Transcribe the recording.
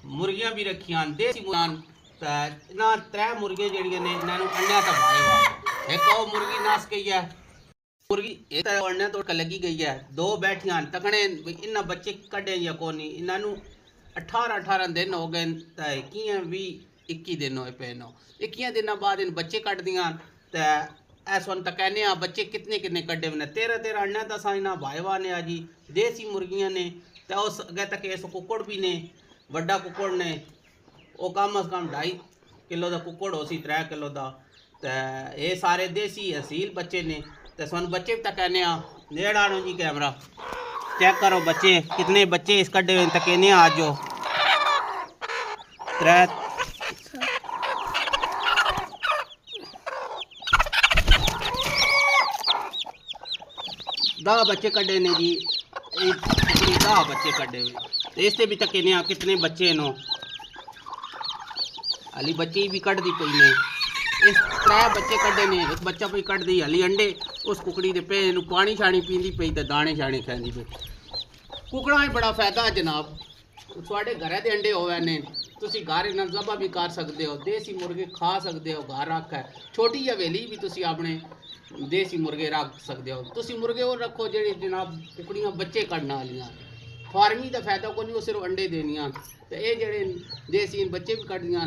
मुर्गियां भी रखियां देसी मुर्गियां इन्हां 3 मुर्गे जड़ियां ने इन्हां अंडियां तो पाए हुआ एक और मुर्गी नस गई है मुर्गी एक अंडे तो लगी गई है 2 बैठियां तकने इन्हां बच्चे कड्डे या कोनी इन्हां 18 दिन हो गए तो 21 दिन होए पे नो 21 दिन बाद इन बच्चे कट दियां तो ऐस वन तक कहने बच्चे कितने कितने कड्डे ने 13 अंडे तो असा इन्हां भाईवा ने अजी देसी मुर्गियां ने तो उस अगे तक इस कुकड़ भी ने वड्डा कुकड़ ने वो कम अज कम 2.5 किलो का कुकड़ हो सी 3 किलो का तो ये सारे देसी असील बच्चे ने तो सन बच्चे तक कहने नेड़ आनो जी कैमरा चेक करो बच्चे कितने बच्चे इस कड्डे हुए तक कहने आज जो 3 10 बच्चे कड्डे ने जी 10 बच्चे कड्डे हुए तो इससे भी तक कितने बच्चे नो अली बच्चे भी कट दी पई ने इस 3 बच्चे कड्डे ने एक बच्चा पई कट दी अली अंडे उस कुकड़ी दे पे पानी छानी पींदी पई ते दाने छाने खांदी पई कुकड़ा ही बड़ा फायदा जनाब थोड़े घरे दे अंडे होवे ने तुसी घर इन्हां ज़बा भी कर सकते हो देसी मुर्गे खा सकते हो घर रख है छोटी हवेली भी तुसी अपने देसी मुर्गे रख सकते हो तुसी मुर्गे और रखो जेह्ड़े जनाब कुकड़ियां बच्चे कड्डने वालियां फार्मिंग का फायदा कोई नहीं वो सिर्फ अंडे देनियां ते ये जेह्ड़े देसी बच्चे भी कड्डदियां